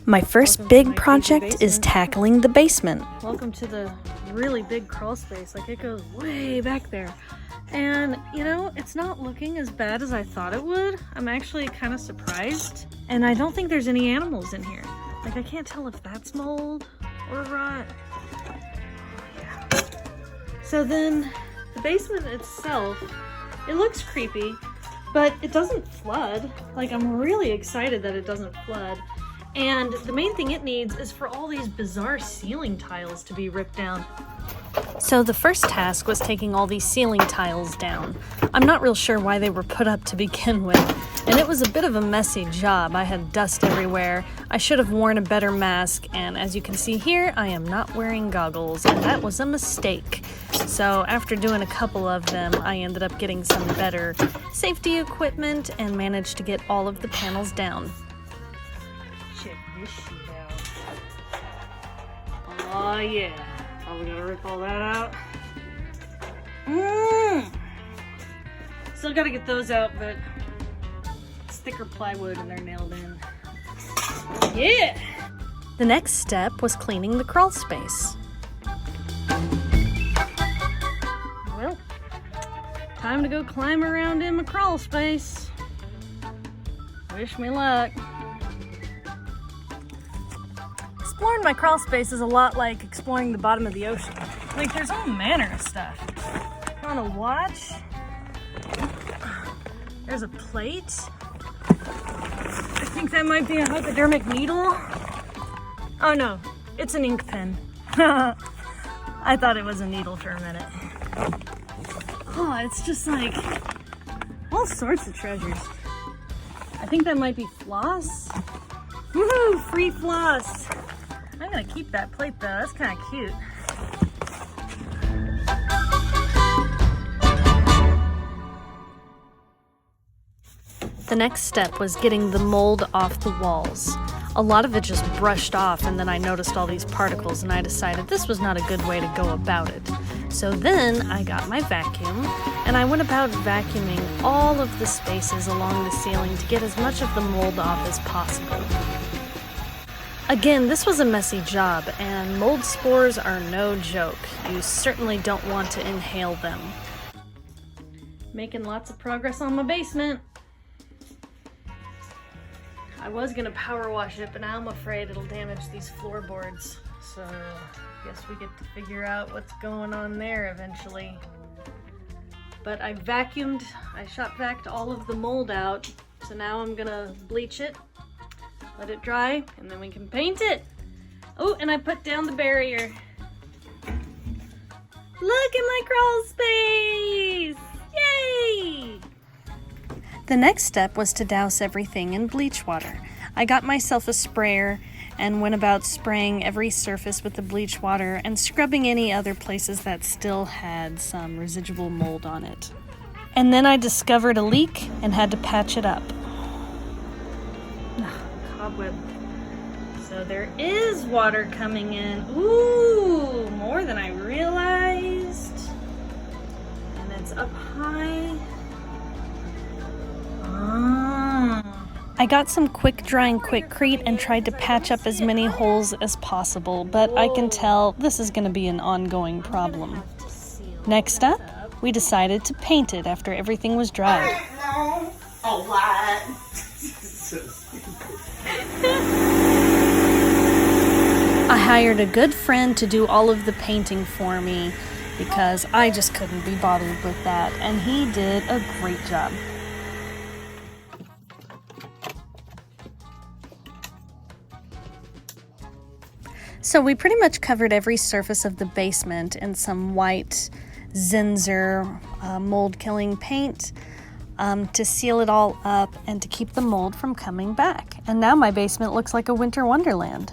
My first big project is tackling the basement. Welcome to the really big crawl space. Like, it goes way back there. And, you know, it's not looking as bad as I thought it would. I'm actually kind of surprised. And I don't think there's any animals in here. Like, I can't tell if that's mold or rot. Oh, yeah. So then, the basement itself, it looks creepy, but it doesn't flood. Like, I'm really excited that it doesn't flood. And the main thing it needs is for all these bizarre ceiling tiles to be ripped down. So the first task was taking all these ceiling tiles down. I'm not real sure why they were put up to begin with, and it was a bit of a messy job. I had dust everywhere. I should have worn a better mask, and as you can see here, I am not wearing goggles, and that was a mistake. So after doing a couple of them, I ended up getting some better safety equipment and managed to get all of the panels down. Check this shit out. Oh yeah. Oh, we gotta rip all that out. Still gotta get those out, but it's thicker plywood and they're nailed in. Yeah! The next step was cleaning the crawl space. Well, time to go climb around in my crawl space. Wish me luck. Exploring my crawl space is a lot like exploring the bottom of the ocean. Like, there's all manner of stuff. On a watch, there's a plate. I think that might be a hypodermic needle. Oh no, it's an ink pen. I thought it was a needle for a minute. Oh, it's just like all sorts of treasures. I think that might be floss. Woohoo, free floss. I'm gonna keep that plate though, that's kind of cute. The next step was getting the mold off the walls. A lot of it just brushed off, and then I noticed all these particles, and I decided this was not a good way to go about it. So then I got my vacuum, and I went about vacuuming all of the spaces along the ceiling to get as much of the mold off as possible. Again, this was a messy job, and mold spores are no joke. You certainly don't want to inhale them. Making lots of progress on my basement. I was gonna power wash it, but now I'm afraid it'll damage these floorboards. So I guess we get to figure out what's going on there eventually. But I shop vacuumed all of the mold out. So now I'm gonna bleach it, let it dry, and then we can paint it. Oh, and I put down the barrier. Look at my crawl space! Yay! The next step was to douse everything in bleach water. I got myself a sprayer and went about spraying every surface with the bleach water and scrubbing any other places that still had some residual mold on it. And then I discovered a leak and had to patch it up. Cobweb. So there is water coming in. Ooh, more than I realized. And it's up high. I got some quick drying Quikrete and tried to patch up as many holes as possible, but I can tell this is going to be an ongoing problem. Next up, we decided to paint it after everything was dried. A lot. I hired a good friend to do all of the painting for me because I just couldn't be bothered with that, and he did a great job. So we pretty much covered every surface of the basement in some white Zinsser mold-killing paint to seal it all up and to keep the mold from coming back. And now my basement looks like a winter wonderland.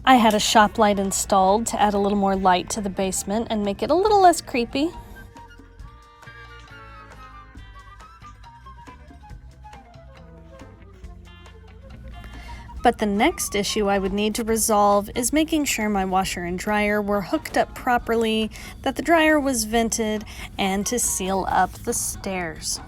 I had a shop light installed to add a little more light to the basement and make it a little less creepy. But the next issue I would need to resolve is making sure my washer and dryer were hooked up properly, that the dryer was vented, and to seal up the stairs.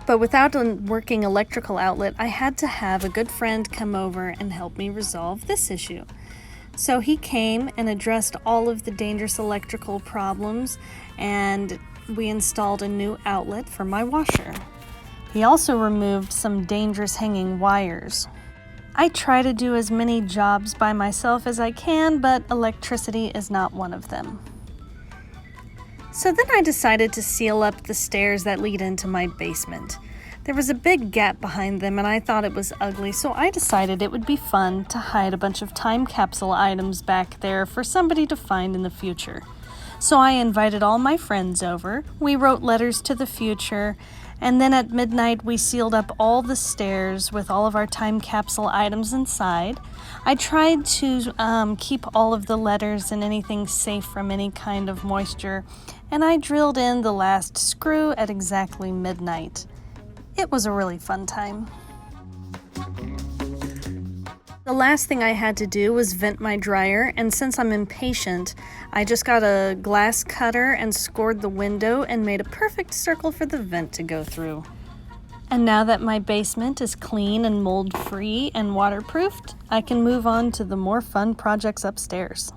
But without a working electrical outlet, I had to have a good friend come over and help me resolve this issue. So he came and addressed all of the dangerous electrical problems, and we installed a new outlet for my washer. He also removed some dangerous hanging wires. I try to do as many jobs by myself as I can, but electricity is not one of them. So then I decided to seal up the stairs that lead into my basement. There was a big gap behind them and I thought it was ugly, so I decided it would be fun to hide a bunch of time capsule items back there for somebody to find in the future. So I invited all my friends over, we wrote letters to the future, and then at midnight we sealed up all the stairs with all of our time capsule items inside. I tried to keep all of the letters and anything safe from any kind of moisture, and I drilled in the last screw at exactly midnight. It was a really fun time. The last thing I had to do was vent my dryer, and since I'm impatient, I just got a glass cutter and scored the window and made a perfect circle for the vent to go through. And now that my basement is clean and mold-free and waterproofed, I can move on to the more fun projects upstairs.